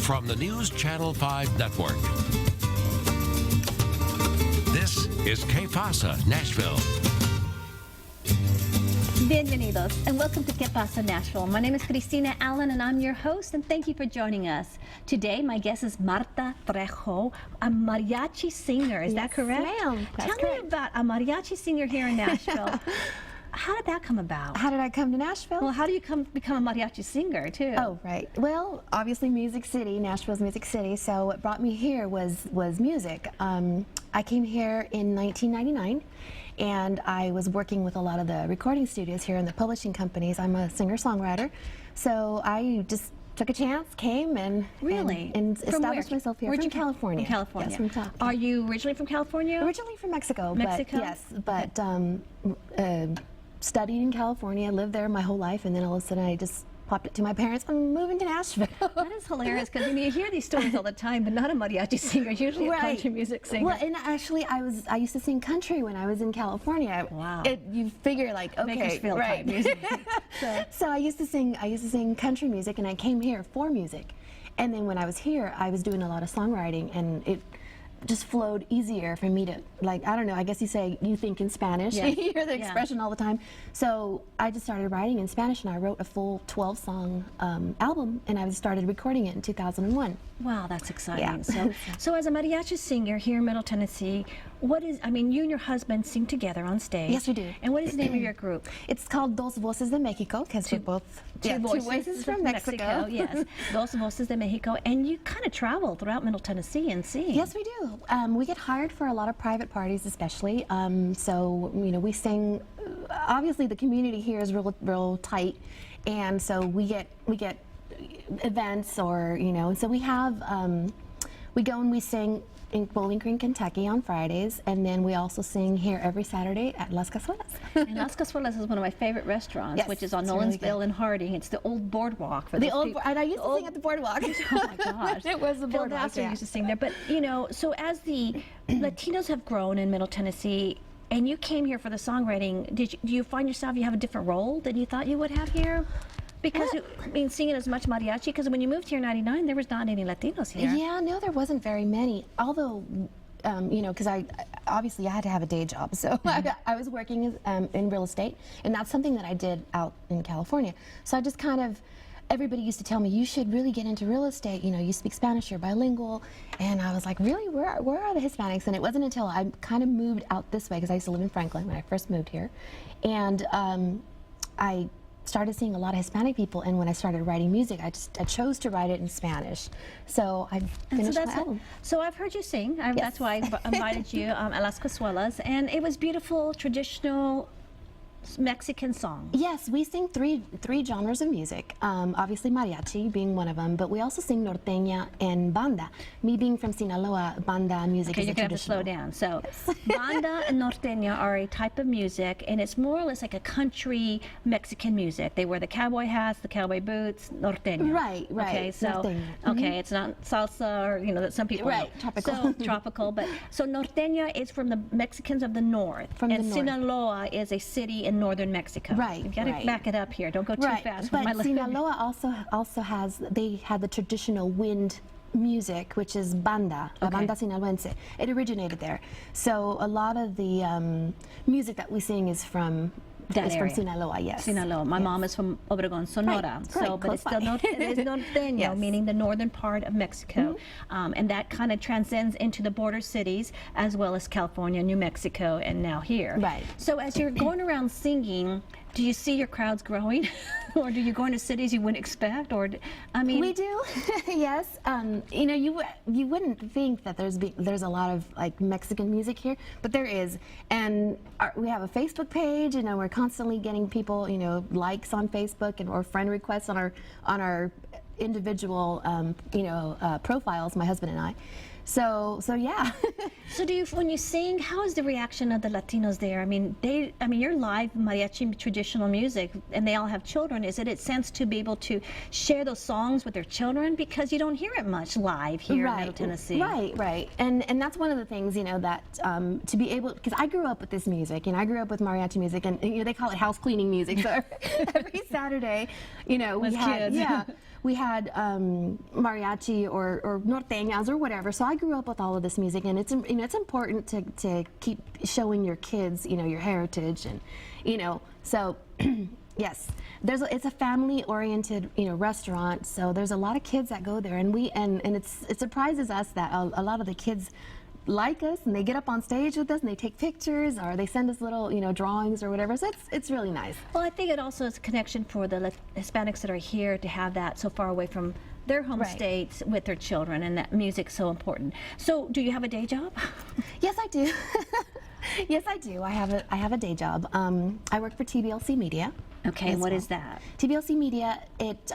from the News Channel 5 Network. This is Que Pasa Nashville. Bienvenidos and welcome to Que Pasa Nashville. My name is Cristina Allen and I'm your host, and thank you for joining us. Today my guest is Marta Trejo, a mariachi singer. Is that correct? Yes, ma'am. Tell me about a mariachi singer here in Nashville. How did that come about? How did I come to Nashville? Well, how do you become a mariachi singer too? Oh, right. Well, obviously Music City, Nashville's Music City, so what brought me here was music. I came here in 1999 and I was working with a lot of the recording studios here and the publishing companies. I'm a singer-songwriter, so I just took a chance, came and established myself here. From California. From California. Yes, from California. Are you originally from California? Originally from Mexico. Mexico? But studied in California, lived there my whole life, and then all of a sudden I just popped it to my parents, I'm moving to Nashville. That is hilarious, because you hear these stories all the time, but not a mariachi singer, usually a country music singer. Well, and actually I used to sing country when I was in California. Wow. You figure like, okay, Bakersfield type music. So I used to sing country music, and I came here for music. And then when I was here, I was doing a lot of songwriting, and it just flowed easier for me to, like, I don't know, I guess you say you think in Spanish. Yes. You hear the expression all the time. So I just started writing in Spanish, and I wrote a full 12-song album, and I started recording it in 2001. Wow, that's exciting. Yeah. So as a mariachi singer here in Middle Tennessee, you and your husband sing together on stage. Yes, we do. And what is the name of your group? It's called Dos Voces de Mexico, because we're both two voices from Mexico. Yes, Dos Voces de Mexico. And you kind of travel throughout Middle Tennessee and sing. Yes, we do. We get hired for a lot of private parties, especially. So we sing. Obviously, the community here is real tight, and so we get events, or so we have. We go and we sing in Bowling Green, Kentucky on Fridays, and then we also sing here every Saturday at Las Cazuelas. And Las Cazuelas is one of my favorite restaurants, yes, which is on really Nolensville and Harding. It's the old boardwalk for the old. And I used to sing at the boardwalk. Oh my gosh, it was the Phil boardwalk. Dasser used to sing there. But so as the Latinos have grown in Middle Tennessee, and you came here for the songwriting, do you find yourself you have a different role than you thought you would have here? Because singing as much mariachi, because when you moved here in '99, there was not any Latinos here. Yeah, no, there wasn't very many. Although, because I obviously had to have a day job, so I was working in real estate, and that's something that I did out in California. So I just kind of, everybody used to tell me, you should really get into real estate. You speak Spanish, you're bilingual, and I was like, really, where are the Hispanics? And it wasn't until I kind of moved out this way, because I used to live in Franklin when I first moved here, and I started seeing a lot of Hispanic people, and when I started writing music, I chose to write it in Spanish. So I finished my album. So I've heard you sing. Yes. That's why I invited you at Las Cazuelas, and it was beautiful, traditional Mexican song. Yes, we sing three genres of music. Obviously mariachi being one of them, but we also sing norteña and banda. Me being from Sinaloa, banda music is you're gonna have to slow down. So banda and norteña are a type of music, and it's more or less like a country Mexican music. They wear the cowboy hats, the cowboy boots, norteña. Right. Okay, so norteña. It's not salsa, or that some people know. Tropical. So tropical, but so norteña is from the Mexicans of the north, and Sinaloa is a city in northern Mexico. Right. You got to back it up here. Don't go too fast. But Sinaloa also had the traditional wind music, which is banda, la banda sinaloense. It originated there. So a lot of the music that we sing is from Sinaloa, yes. Sinaloa. My mom is from Obregón, Sonora. Right, but it's still it is norteño, yes. Meaning the northern part of Mexico. And that kind of transcends into the border cities, as well as California, New Mexico, and now here. Right. So as you're going around singing, do you see your crowds growing? Or do you go into cities you wouldn't expect? Or, we do, yes. You wouldn't think that there's a lot of like Mexican music here, but there is. And we have a Facebook page, and we're constantly getting people, likes on Facebook or friend requests on our individual, profiles, my husband and I. So yeah. So when you sing, how is the reaction of the Latinos there? You're live mariachi traditional music, and they all have children. Is it a sense to be able to share those songs with their children, because you don't hear it much live here in Middle Tennessee? Right. And that's one of the things, that to be able, because I grew up with this music, I grew up with mariachi music, and they call it house cleaning music. So every Saturday, we had, we had mariachi or norteñas or whatever. So I grew up with all of this music, and it's it's important to keep showing your kids your heritage, and so. Yes, it's a family-oriented restaurant, so there's a lot of kids that go there, and it surprises us that a lot of the kids like us, and they get up on stage with us, and they take pictures, or they send us little drawings or whatever. So it's really nice. Well, I think it also is a connection for the Hispanics that are here to have that so far away from their home states with their children, and that music's so important. So, do you have a day job? Yes, I do. Yes, I do. I have a day job. I work for TBLC Media. Okay, and what is that? TBLC Media, it's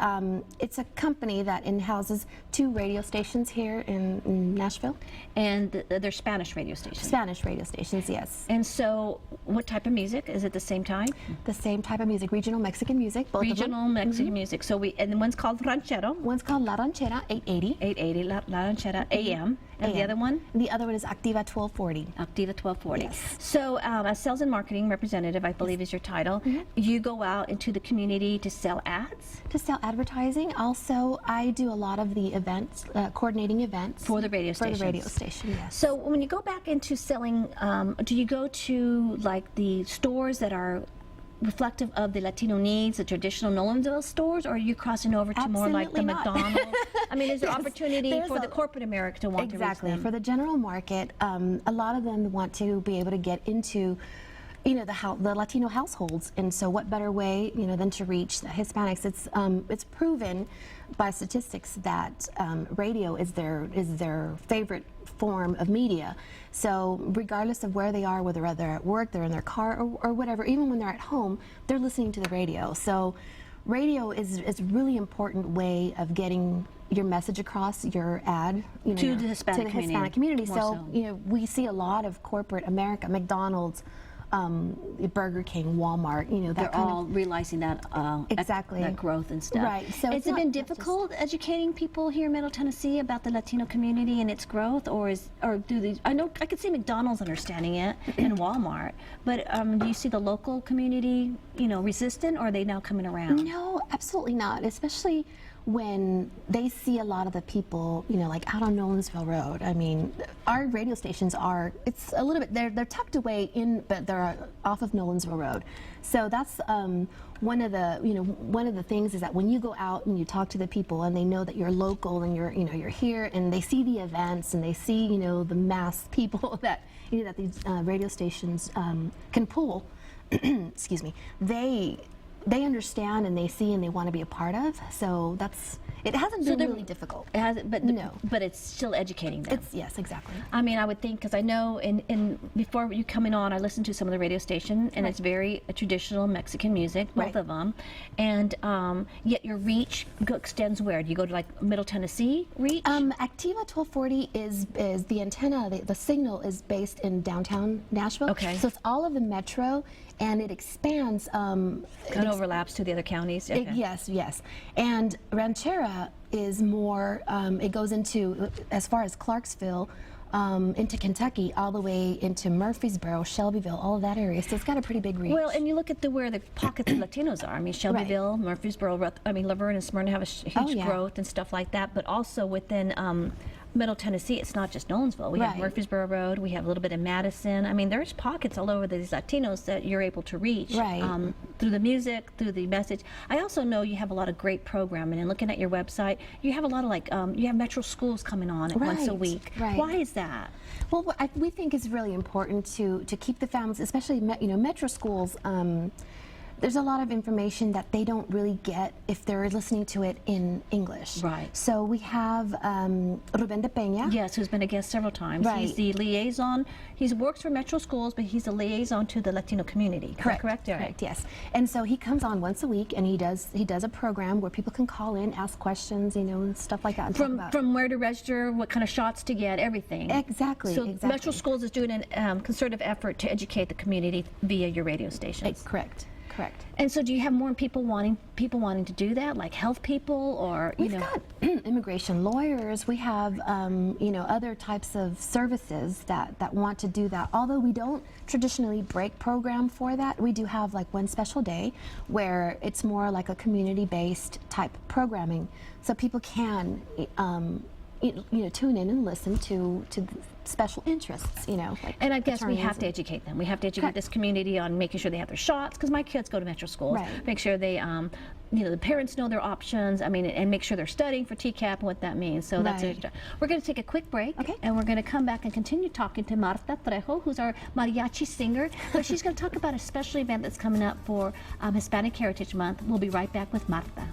a company that houses 2 radio stations here in Nashville. And they're Spanish radio stations? Spanish radio stations, yes. And so, what type of music? Is it the same type? The same type of music, regional Mexican music, both regional of them. Mexican music. So and one's called Ranchero. One's called La Ranchera, 880. 880, La Ranchera, AM. And the other one? The other one is Activa 1240. Activa 1240. Yes. So, as sales and marketing representative, I believe is your title, you go out into the community to sell ads? To sell advertising. Also, I do a lot of the events, coordinating events. For the radio station. For the radio station, yes. So, when you go back into selling, do you go to like the stores that are reflective of the Latino needs, the traditional Nolensville stores, or are you crossing over to more like the McDonald's? I mean, is there opportunity for the corporate America to want to reach them? For the general market, a lot of them want to be able to get into the Latino households, and so what better way than to reach the Hispanics? It's proven by statistics that radio is their favorite form of media. So regardless of where they are, whether they're at work, they're in their car, or whatever, even when they're at home, they're listening to the radio. So radio is a really important way of getting your message across, your ad, to the Hispanic community. So we see a lot of corporate America, McDonald's, Burger King, Walmart, they're all realizing that exactly that growth and stuff. Right. So has it been difficult educating people here in Middle Tennessee about the Latino community and its growth, or do these? I know I could see McDonald's understanding it and Walmart, but do you see the local community, resistant, or are they now coming around? No, absolutely not. Especially when they see a lot of the people, like out on Nolensville Road. I mean, our radio stations it's a little bit, they're tucked away in, but they're off of Nolensville Road. So that's one of the things is that when you go out and you talk to the people and they know that you're local and you're here, and they see the events and they see, the mass people that, that these radio stations can pull, excuse me, they understand and they see and they want to be a part of. So it hasn't been really difficult. It hasn't, but no. But it's still educating them. Yes, exactly. I mean, I would think, because I know before you coming on, I listened to some of the radio station, and it's very traditional Mexican music, both of them, and yet your reach extends where? Do you go to like Middle Tennessee reach? Activa 1240 is the antenna, the signal is based in downtown Nashville. Okay. So it's all of the metro, and it expands. It overlaps to the other counties? Okay. Yes. And Ranchera is more, it goes into, as far as Clarksville, into Kentucky, all the way into Murfreesboro, Shelbyville, all of that area. So it's got a pretty big reach. Well, and you look at where the pockets of Latinos are. I mean, Shelbyville, Murfreesboro, Laverne and Smyrna have a huge growth and stuff like that, but also within Middle Tennessee, it's not just Nolensville. We have Murfreesboro Road, we have a little bit of Madison. I mean, there's pockets all over these Latinos that you're able to reach through the music, through the message. I also know you have a lot of great programming, and looking at your website, you have a lot of you have Metro schools coming on once a week. Right. Why is that? Well, we think it's really important to keep the families, especially Metro schools. There's a lot of information that they don't really get if they're listening to it in English. Right. So we have Ruben de Peña. Yes, who's been a guest several times. Right. He's the liaison. He works for Metro Schools, but he's a liaison to the Latino community. Correct. Correct, yes. And so he comes on once a week, and he does a program where people can call in, ask questions, and stuff like that. And from where to register, what kind of shots to get, everything. Exactly. So Metro Schools is doing a concerted effort to educate the community via your radio stations. Correct. Correct. And so do you have more people wanting to do that, like health people, or We've got immigration lawyers. We have you know, other types of services that want to do that. Although we don't traditionally break program for that, we do have like one special day where it's more like a community-based type programming, so people can you know, tune in and listen to special interests, you know. Like and I guess we attorneys have to educate them. We have to educate Correct. this community on making sure they have their shots, because my kids go to metro schools. Right. Make sure they, you know, the parents know their options. I mean, and make sure they're studying for TCAP and what that means. So that's Right. it. We're going to take a quick break, Okay. and we're going to come back and continue talking to Marta Trejo, who's our mariachi singer. But she's going to talk about a special event that's coming up for Hispanic Heritage Month. We'll be right back with Marta.